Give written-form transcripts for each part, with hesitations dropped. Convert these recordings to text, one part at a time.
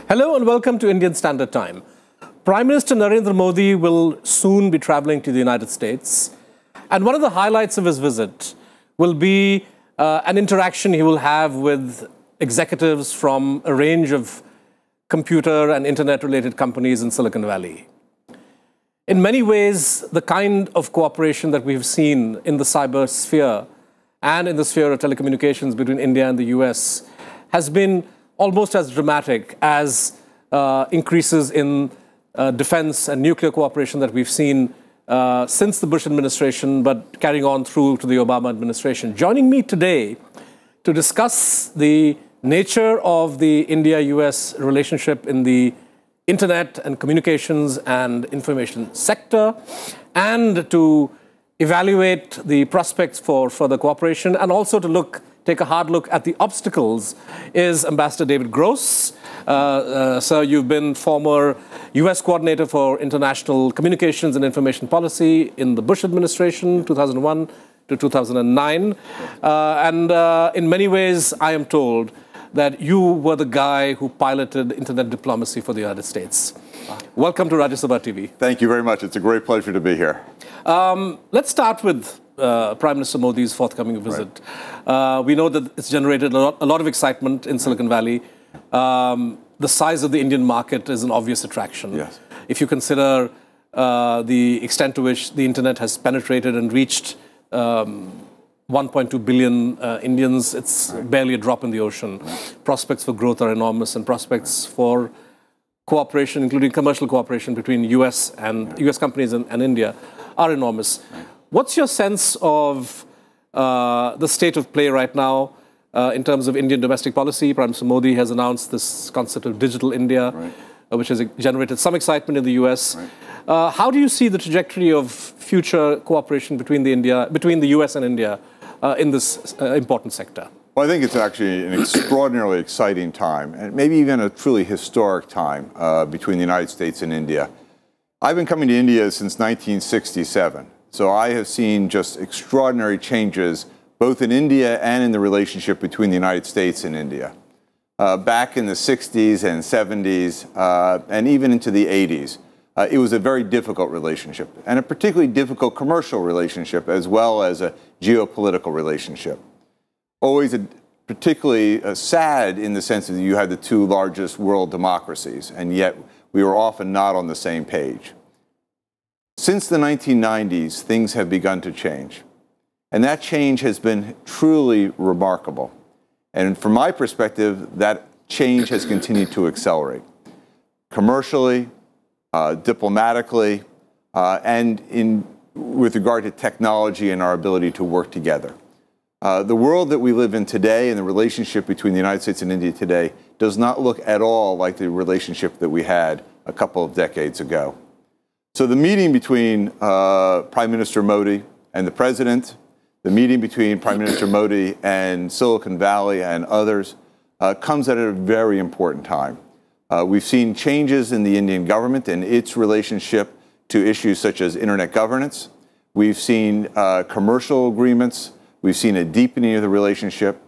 Hello and welcome to Indian Standard Time. Prime Minister Narendra Modi will soon be traveling to the United States. And one of the highlights of his visit will be an interaction he will have with executives from a range of computer and internet-related companies in Silicon Valley. In many ways, the kind of cooperation that we've seen in the cyber sphere and in the sphere of telecommunications between India and the US has been almost as dramatic as increases in defense and nuclear cooperation that we've seen since the Bush administration, but carrying on through to the Obama administration. Joining me today to discuss the nature of the India-US relationship in the internet and communications and information sector, and to evaluate the prospects for further cooperation, and also to take a hard look at the obstacles, is Ambassador David Gross. Sir, you've been former US coordinator for international communications and information policy in the Bush administration, 2001 to 2009. And in many ways, I am told that you were the guy who piloted internet diplomacy for the United States. Welcome to Rajya Sabha TV. Thank you very much. It's a great pleasure to be here. Let's start with Prime Minister Modi's forthcoming visit. Right. We know that it's generated a lot of excitement in Silicon Valley. The size of the Indian market is an obvious attraction. Yes. If you consider the extent to which the internet has penetrated and reached 1.2 billion Indians, it's barely a drop in the ocean. Prospects for growth are enormous, and prospects for cooperation, including commercial cooperation between US companies and India, are enormous. What's your sense of the state of play right now in terms of Indian domestic policy? Prime Minister Modi has announced this concept of Digital India, which has generated some excitement in the US. How do you see the trajectory of future cooperation between the US and India in this important sector? Well, I think it's actually an extraordinarily exciting time, and maybe even a truly historic time between the United States and India. I've been coming to India since 1967, so I have seen just extraordinary changes both in India and in the relationship between the United States and India. Back in the 60s and 70s, and even into the 80s, it was a very difficult relationship, and a particularly difficult commercial relationship, as well as a geopolitical relationship. Always particularly sad in the sense that you had the two largest world democracies, and yet we were often not on the same page. Since the 1990s, things have begun to change, and that change has been truly remarkable. And from my perspective, that change has continued to accelerate commercially, diplomatically, and with regard to technology and our ability to work together. The world that we live in today and the relationship between the United States and India today does not look at all like the relationship that we had a couple of decades ago. So the meeting between Prime Minister Modi and the President, the meeting between Prime Minister Modi and Silicon Valley and others comes at a very important time. We've seen changes in the Indian government and its relationship to issues such as internet governance. We've seen commercial agreements. We've seen a deepening of the relationship.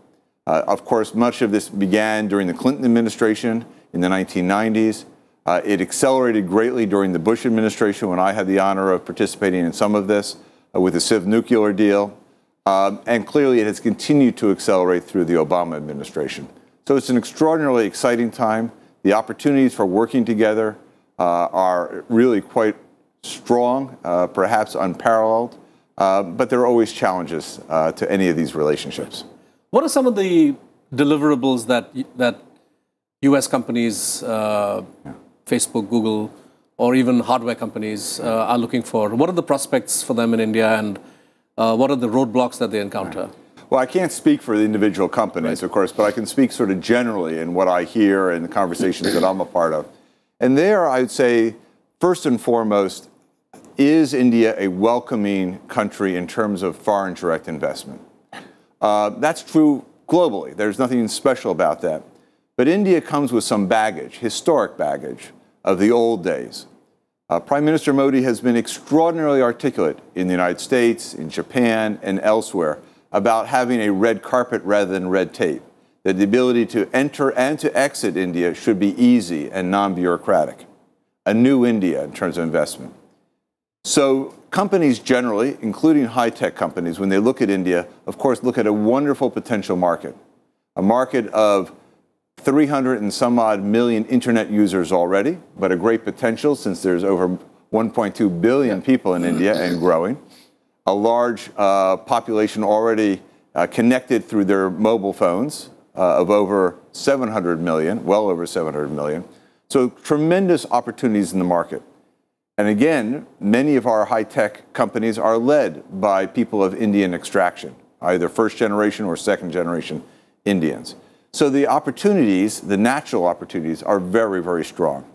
Of course, much of this began during the Clinton administration in the 1990s. It accelerated greatly during the Bush administration when I had the honor of participating in some of this with the Civ nuclear deal. And clearly it has continued to accelerate through the Obama administration. So it's an extraordinarily exciting time. The opportunities for working together are really quite strong, perhaps unparalleled. But there are always challenges to any of these relationships. What are some of the deliverables that US companies, Facebook, Google, or even hardware companies are looking for? What are the prospects for them in India, and what are the roadblocks that they encounter? Well, I can't speak for the individual companies, of course, but I can speak sort of generally in what I hear and the conversations that I'm a part of. And there, I would say, first and foremost, is India a welcoming country in terms of foreign direct investment? That's true globally. There's nothing special about that. But India comes with some baggage, historic baggage, of the old days. Prime Minister Modi has been extraordinarily articulate in the United States, in Japan, and elsewhere about having a red carpet rather than red tape. that the ability to enter and to exit India should be easy and non-bureaucratic. A new India in terms of investment. So companies generally, including high-tech companies, when they look at India, of course, look at a wonderful potential market. A market of 300 and some odd million internet users already, but a great potential since there's over 1.2 billion people in India and growing. A large population already connected through their mobile phones of over 700 million, well over 700 million. So tremendous opportunities in the market. And again, many of our high-tech companies are led by people of Indian extraction, either first generation or second generation Indians. So the opportunities, the natural opportunities, are very, very strong.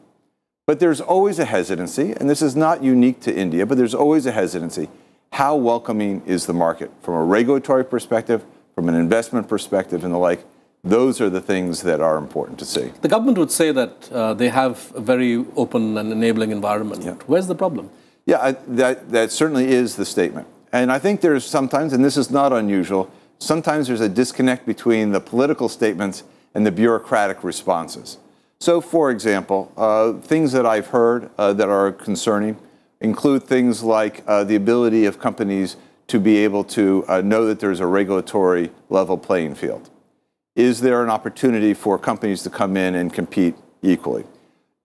But there's always a hesitancy, and this is not unique to India, but there's always a hesitancy. How welcoming is the market from a regulatory perspective, from an investment perspective, and the like? Those are the things that are important to see. The government would say that they have a very open and enabling environment. Yeah. Where's the problem? Yeah, that certainly is the statement. And I think there's sometimes, and this is not unusual, sometimes there's a disconnect between the political statements and the bureaucratic responses. So, for example, things that I've heard that are concerning include things like the ability of companies to be able to know that there's a regulatory level playing field. Is there an opportunity for companies to come in and compete equally?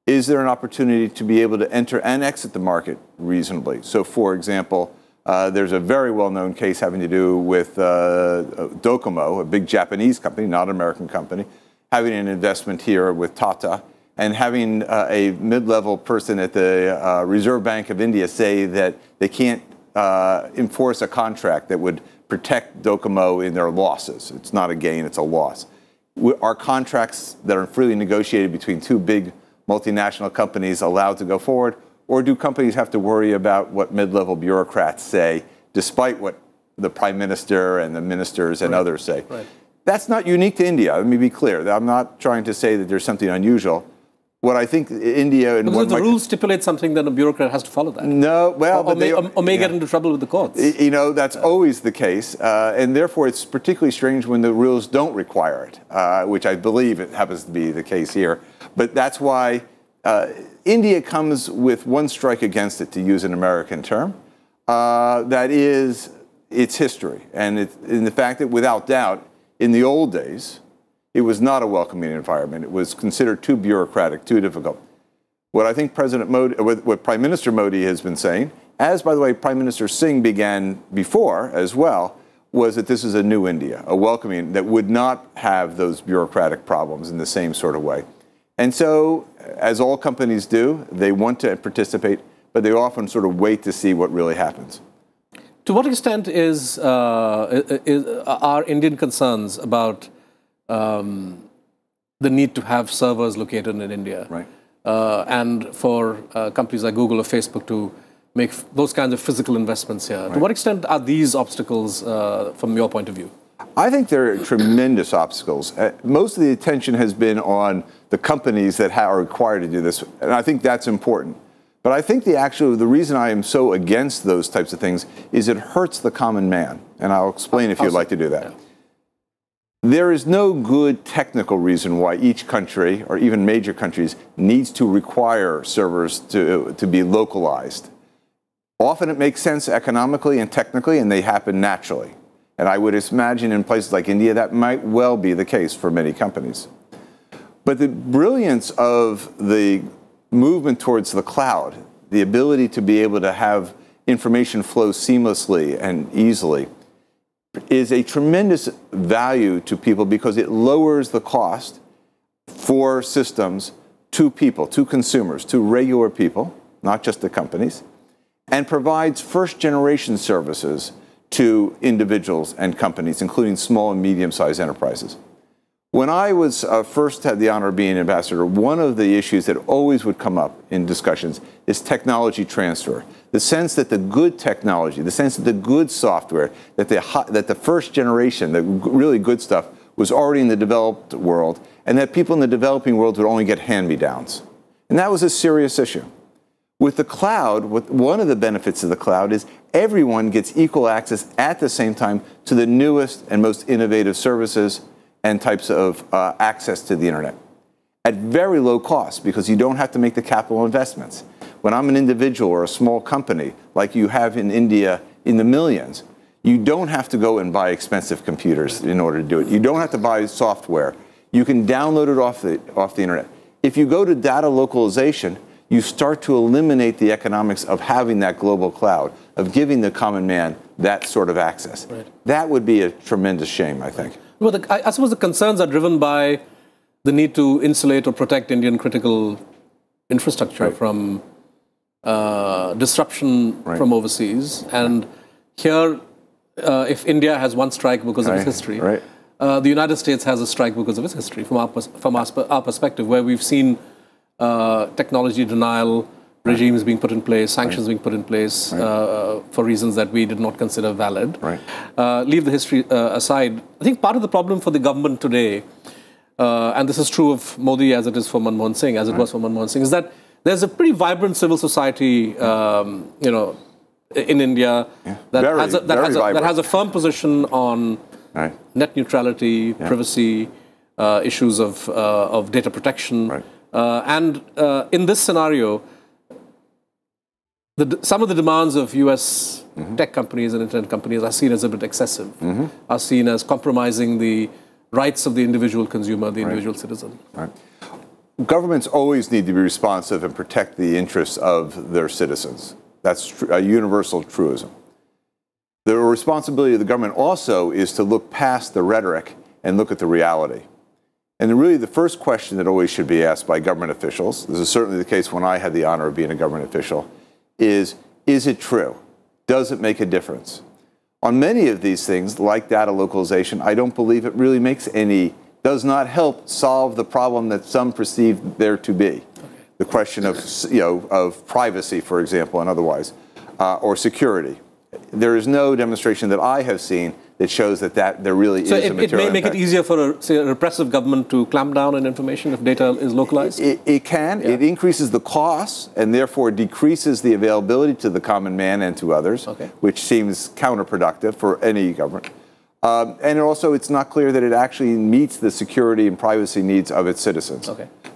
Is there an opportunity to be able to enter and exit the market reasonably? So, for example, there's a very well-known case having to do with Docomo, a big Japanese company, not an American company, having an investment here with Tata, and having a mid-level person at the Reserve Bank of India say that they can't enforce a contract that would protect Docomo in their losses. It's not a gain, it's a loss. Are contracts that are freely negotiated between two big multinational companies allowed to go forward? Or do companies have to worry about what mid-level bureaucrats say, despite what the Prime Minister and the ministers and others say? Right. That's not unique to India. Let me be clear. I'm not trying to say that there's something unusual. What I think India... Because if the rules stipulate something, then a bureaucrat has to follow that. No, well... Or may get into trouble with the courts. You know, that's always the case. And therefore, it's particularly strange when the rules don't require it, which I believe it happens to be the case here. But that's why India comes with one strike against it, to use an American term. That is its history. And in the fact that, without doubt, in the old days, it was not a welcoming environment. It was considered too bureaucratic, too difficult. What I think President Modi, what Prime Minister Modi has been saying, as, by the way, Prime Minister Singh began before as well, was that this is a new India, a welcoming that would not have those bureaucratic problems in the same sort of way. And so, as all companies do, they want to participate, but they often sort of wait to see what really happens. To what extent are Indian concerns about the need to have servers located in India, right, and for companies like Google or Facebook to make those kinds of physical investments here? Right. To what extent are these obstacles from your point of view? I think they're tremendous obstacles. Most of the attention has been on the companies that are required to do this, and I think that's important. But I think the reason I am so against those types of things is it hurts the common man, and I'll explain if you'd like to do that. Yeah. There is no good technical reason why each country, or even major countries, needs to require servers to be localized. Often it makes sense economically and technically, and they happen naturally. And I would imagine in places like India, that might well be the case for many companies. But the brilliance of the movement towards the cloud, the ability to be able to have information flow seamlessly and easily, is a tremendous value to people because it lowers the cost for systems to people, to consumers, to regular people, not just the companies, and provides first-generation services to individuals and companies, including small and medium-sized enterprises. When I was first had the honor of being ambassador, one of the issues that always would come up in discussions is technology transfer. The sense that the good technology, the sense that the good software, that the first generation, the really good stuff, was already in the developed world, and that people in the developing world would only get hand-me-downs. And that was a serious issue. With the cloud, one of the benefits of the cloud is everyone gets equal access at the same time to the newest and most innovative services, and types of access to the internet at very low cost, because you don't have to make the capital investments. When I'm an individual or a small company, like you have in India in the millions, you don't have to go and buy expensive computers in order to do it. You don't have to buy software. You can download it off the internet. If you go to data localization, you start to eliminate the economics of having that global cloud, of giving the common man that sort of access. Right. That would be a tremendous shame, I think. Well, I suppose the concerns are driven by the need to insulate or protect Indian critical infrastructure from disruption from overseas. And here, if India has one strike because of its history, the United States has a strike because of its history, from our perspective, where we've seen technology denial regimes being put in place, sanctions being put in place for reasons that we did not consider valid. Leave the history aside. I think part of the problem for the government today, and this is true of Modi as it is for Manmohan Singh, as it was for Manmohan Singh, is that there's a pretty vibrant civil society, in India that has a firm position on net neutrality, privacy, issues of data protection, and in this scenario, some of the demands of U.S. tech companies and internet companies are seen as a bit excessive, are seen as compromising the rights of the individual consumer, the individual citizen. Governments always need to be responsive and protect the interests of their citizens. That's a universal truism. The responsibility of the government also is to look past the rhetoric and look at the reality. And really the first question that always should be asked by government officials, this is certainly the case when I had the honor of being a government official, is it true? Does it make a difference? On many of these things, like data localization, I don't believe it really does not help solve the problem that some perceive there to be. The question of privacy, for example, and otherwise, or security. There is no demonstration that I have seen that shows that there really is a material impact. So it may make it easier for, say, a repressive government to clamp down on information if data is localized? It can. It increases the costs and therefore decreases the availability to the common man and to others, which seems counterproductive for any government. And also, it's not clear that it actually meets the security and privacy needs of its citizens.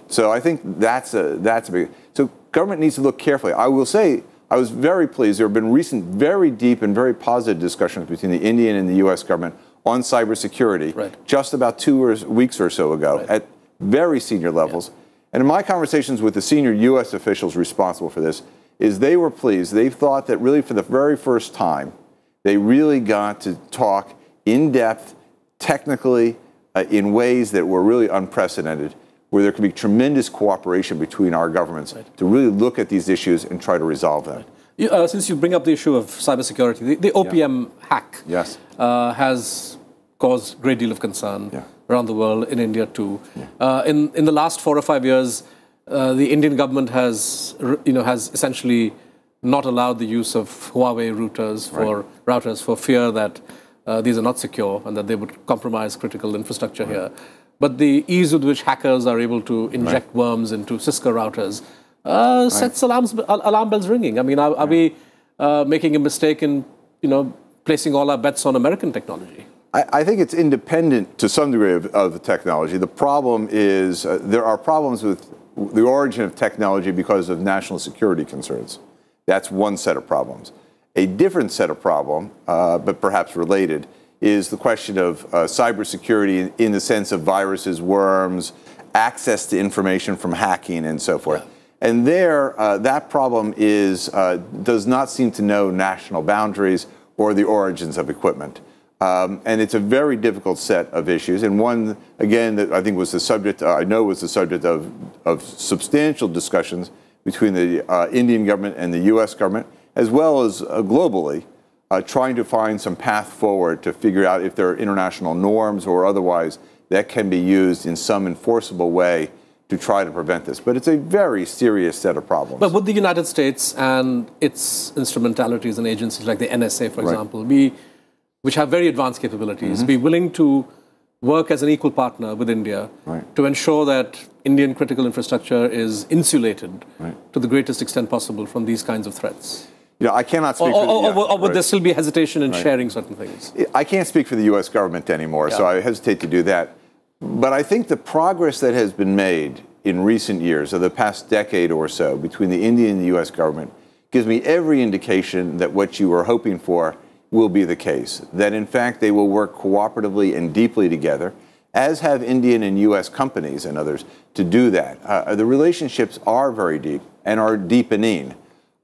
So I think that's a big. So government needs to look carefully. I will say, I was very pleased. There have been recent, very deep and very positive discussions between the Indian and the U.S. government on cybersecurity, just about 2 weeks or so ago, at very senior levels. And in my conversations with the senior U.S. officials responsible for this, is they were pleased. They thought that really for the very first time, they really got to talk in depth, technically, in ways that were really unprecedented, where there could be tremendous cooperation between our governments to really look at these issues and try to resolve them. Since you bring up the issue of cybersecurity, the OPM hack has caused a great deal of concern around the world, in India too. In the last 4 or 5 years, the Indian government has essentially not allowed the use of Huawei routers for fear that these are not secure and that they would compromise critical infrastructure here. But the ease with which hackers are able to inject worms into Cisco routers sets alarm bells ringing. I mean, are we making a mistake in, placing all our bets on American technology? I think it's independent to some degree of the technology. The problem is there are problems with the origin of technology because of national security concerns. That's one set of problems. A different set of problem, but perhaps related, is the question of cybersecurity in the sense of viruses, worms, access to information from hacking and so forth. And there, that problem does not seem to know national boundaries or the origins of equipment. And it's a very difficult set of issues, and one, again, that I think was the subject, I know was the subject of substantial discussions between the Indian government and the U.S. government, as well as globally, trying to find some path forward to figure out if there are international norms or otherwise that can be used in some enforceable way to try to prevent this. But it's a very serious set of problems. But would the United States and its instrumentalities and agencies like the NSA, for example, which have very advanced capabilities, be willing to work as an equal partner with India to ensure that Indian critical infrastructure is insulated to the greatest extent possible from these kinds of threats? I cannot speak or would there still be hesitation in sharing certain things? I can't speak for the U.S. government anymore, so I hesitate to do that. But I think the progress that has been made in recent years, or the past decade or so, between the Indian and the U.S. government, gives me every indication that what you were hoping for will be the case. That, in fact, they will work cooperatively and deeply together, as have Indian and U.S. companies and others, to do that. The relationships are very deep and are deepening.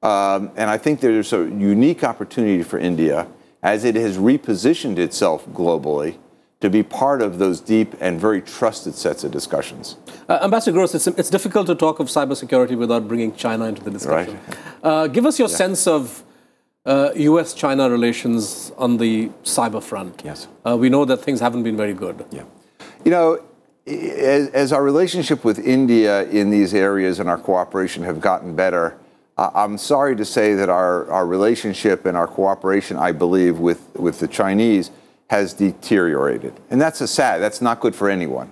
And I think there's a unique opportunity for India, as it has repositioned itself globally, to be part of those deep and very trusted sets of discussions. Ambassador Gross, it's difficult to talk of cybersecurity without bringing China into the discussion. Right. Give us your sense of U.S.-China relations on the cyber front. Yes. We know that things haven't been very good. Yeah. You know, as our relationship with India in these areas and our cooperation have gotten better, I'm sorry to say that our relationship and our cooperation, I believe, with the Chinese has deteriorated. And that's not good for anyone.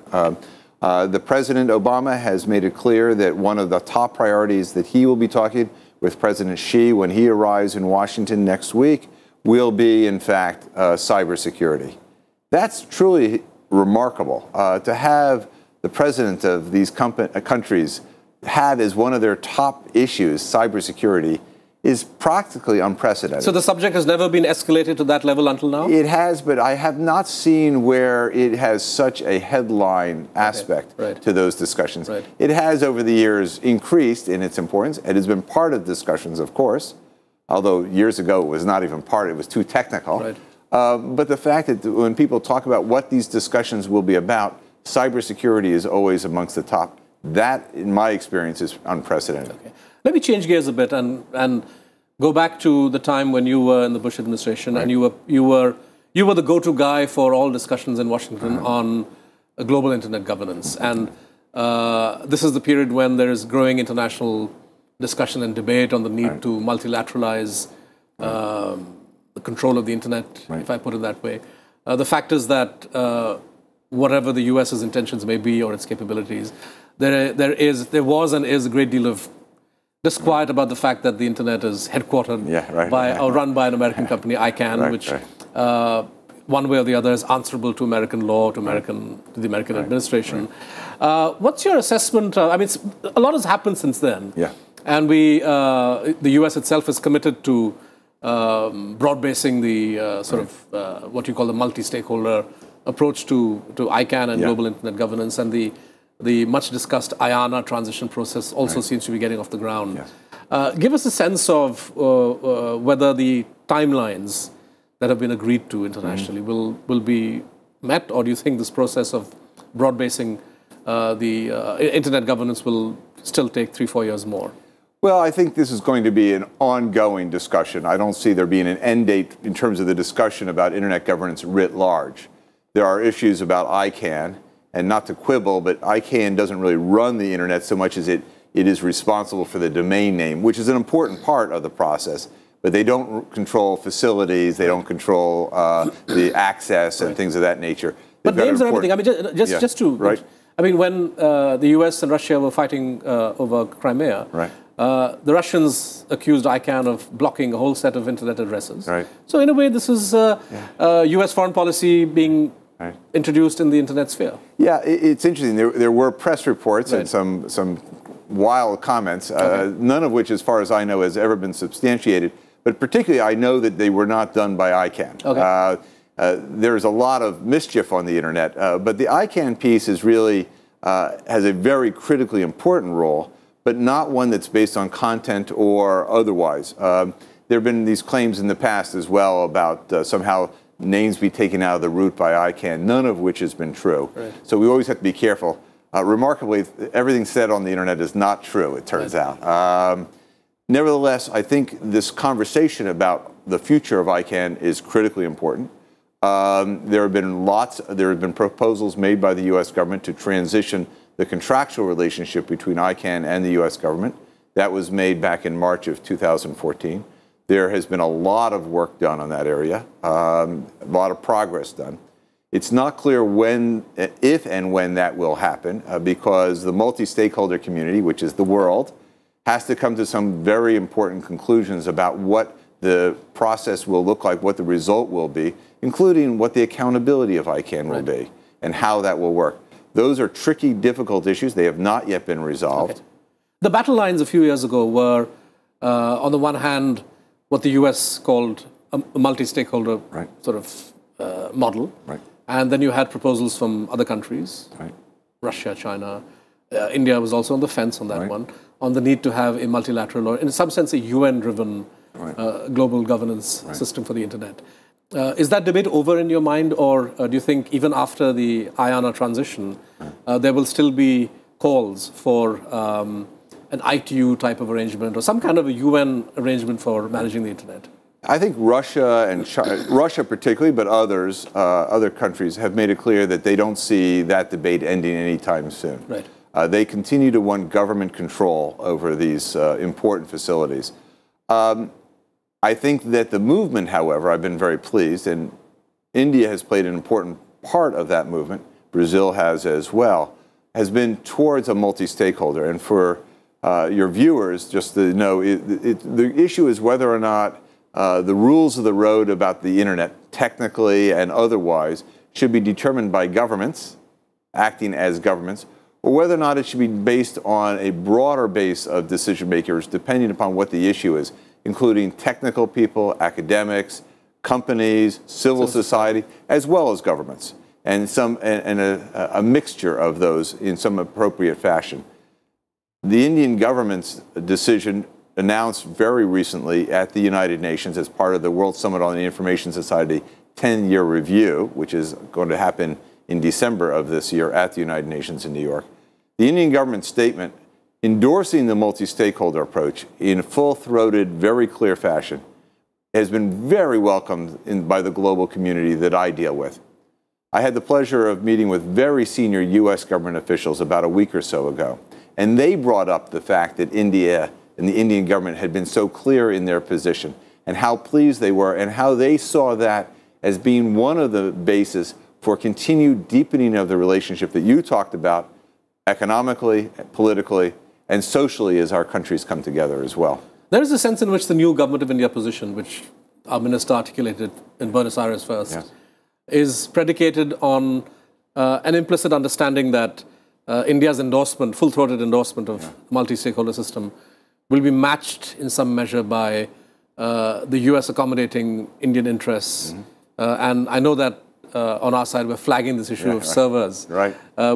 The President Obama has made it clear that one of the top priorities that he will be talking with President Xi when he arrives in Washington next week will be, in fact, cybersecurity. That's truly remarkable. To have the president of these countries have as one of their top issues cybersecurity is practically unprecedented. So the subject has never been escalated to that level until now? It has, but I have not seen where it has such a headline aspect to those discussions. Right. It has, over the years, increased in its importance. It has been part of discussions, of course, although years ago it was not even part, it was too technical. Right. But the fact that when people talk about what these discussions will be about, cybersecurity is always amongst the top. That, in my experience, is unprecedented. Okay. Let me change gears a bit and go back to the time when you were in the Bush administration, and you were the go-to guy for all discussions in Washington on global internet governance. And this is the period when there is growing international discussion and debate on the need to multilateralize the control of the internet, if I put it that way. The fact is that whatever the U.S.'s intentions may be or its capabilities, there was and is a great deal of disquiet about the fact that the internet is headquartered or run by an American company, ICANN, which one way or the other is answerable to American law, to the American administration. What's your assessment? I mean, a lot has happened since then. Yeah. And the U.S. itself is committed to broad-basing the what you call the multi-stakeholder approach to ICANN and global internet governance, and the much-discussed IANA transition process also seems to be getting off the ground. Yes. Give us a sense of whether the timelines that have been agreed to internationally will be met, or do you think this process of broad-basing the internet governance will still take 3-4 years more? Well, I think this is going to be an ongoing discussion. I don't see there being an end date in terms of the discussion about internet governance writ large. There are issues about ICANN, and not to quibble, but ICANN doesn't really run the internet so much as it is responsible for the domain name, which is an important part of the process. But they don't control facilities, they don't control the access and things of that nature. But names are everything. I mean, just to... I mean, when the US and Russia were fighting over Crimea, the Russians accused ICANN of blocking a whole set of internet addresses. So in a way, this is US foreign policy being introduced in the internet sphere. Yeah, it's interesting. There were press reports and some wild comments, none of which, as far as I know, has ever been substantiated. But particularly, I know that they were not done by ICANN. There's a lot of mischief on the internet, but the ICANN piece is really has a very critically important role, but not one that's based on content or otherwise. There have been these claims in the past as well about somehow names be taken out of the root by ICANN, none of which has been true. So we always have to be careful. Remarkably, everything said on the internet is not true, it turns out. Nevertheless, I think this conversation about the future of ICANN is critically important. There have been proposals made by the U.S. government to transition the contractual relationship between ICANN and the U.S. government. That was made back in March of 2014. There has been a lot of work done on that area, a lot of progress done. It's not clear when, if and when that will happen, because the multi-stakeholder community, which is the world, has to come to some very important conclusions about what the process will look like, what the result will be, including what the accountability of ICANN will be, and how that will work. Those are tricky, difficult issues. They have not yet been resolved. Okay. The battle lines a few years ago were, on the one hand, what the US called a multi-stakeholder sort of model. Right. And then you had proposals from other countries, Russia, China. India was also on the fence on that one, on the need to have a multilateral, or in some sense, a UN-driven global governance system for the internet. Is that debate over in your mind, or do you think even after the IANA transition, there will still be calls for an ITU type of arrangement or some kind of a UN arrangement for managing the internet? I think Russia and Russia particularly, but others, other countries have made it clear that they don't see that debate ending anytime soon. Right. They continue to want government control over these important facilities. I think that the movement, however, I've been very pleased, and India has played an important part of that movement, Brazil has as well, has been towards a multi-stakeholder. And for your viewers, just to know, the issue is whether or not the rules of the road about the internet, technically and otherwise, should be determined by governments, acting as governments, or whether or not it should be based on a broader base of decision makers, depending upon what the issue is, including technical people, academics, companies, civil society, as well as governments, and a mixture of those in some appropriate fashion. The Indian government's decision, announced very recently at the United Nations as part of the World Summit on the Information Society 10-year review, which is going to happen in December of this year at the United Nations in New York. The Indian government statement endorsing the multi-stakeholder approach in full-throated, very clear fashion has been very welcomed by the global community that I deal with. I had the pleasure of meeting with very senior U.S. government officials about a week or so ago, and they brought up the fact that India and the Indian government had been so clear in their position and how pleased they were and how they saw that as being one of the bases for continued deepening of the relationship that you talked about economically, politically, and socially as our countries come together as well. There is a sense in which the new government of India position, which our minister articulated in Buenos Aires first, is predicated on an implicit understanding that India's endorsement, full-throated endorsement of multi-stakeholder system will be matched in some measure by the US accommodating Indian interests. And I know that on our side we're flagging this issue of servers,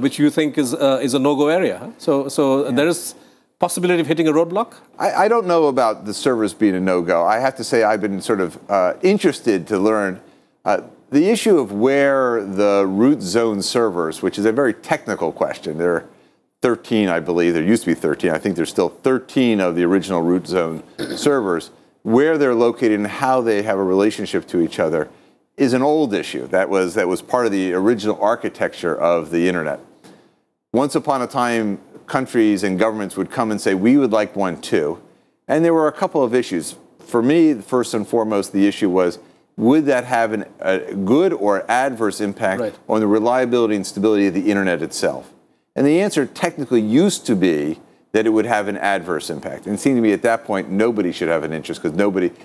which you think is a no-go area. Huh? So there is possibility of hitting a roadblock? I don't know about the servers being a no-go. I have to say I've been sort of interested to learn the issue of where the root zone servers, which is a very technical question. There are 13, I believe. There used to be 13. I think there's still 13 of the original root zone servers. Where they're located and how they have a relationship to each other is an old issue. That was part of the original architecture of the internet. Once upon a time, countries and governments would come and say, we would like one too. And there were a couple of issues. For me, first and foremost, the issue was, would that have a good or adverse impact on the reliability and stability of the internet itself? And the answer technically used to be that it would have an adverse impact. And it seemed to me at that point, nobody should have an interest because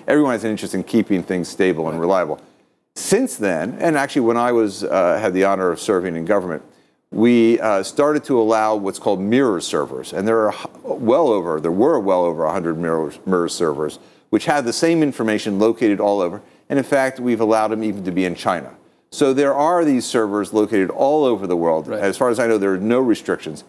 everyone has an interest in keeping things stable and reliable. Since then, and actually when I had the honor of serving in government, we started to allow what's called mirror servers. And there were well over 100 mirror servers, which had the same information located all over. And in fact, we've allowed them even to be in China. So there are these servers located all over the world. As far as I know, there are no restrictions.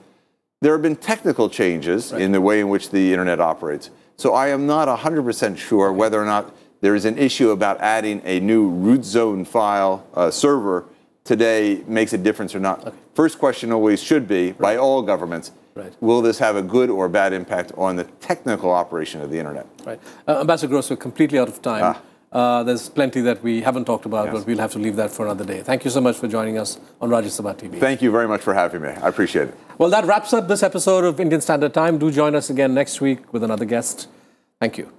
There have been technical changes in the way in which the internet operates. So I am not 100% sure whether or not there is an issue about adding a new root zone file server today makes a difference or not. First question always should be, by all governments, will this have a good or bad impact on the technical operation of the internet? Ambassador Gross, we're completely out of time. There's plenty that we haven't talked about, but we'll have to leave that for another day. Thank you so much for joining us on Rajya Sabha TV. Thank you very much for having me. I appreciate it. Well, that wraps up this episode of Indian Standard Time. Do join us again next week with another guest. Thank you.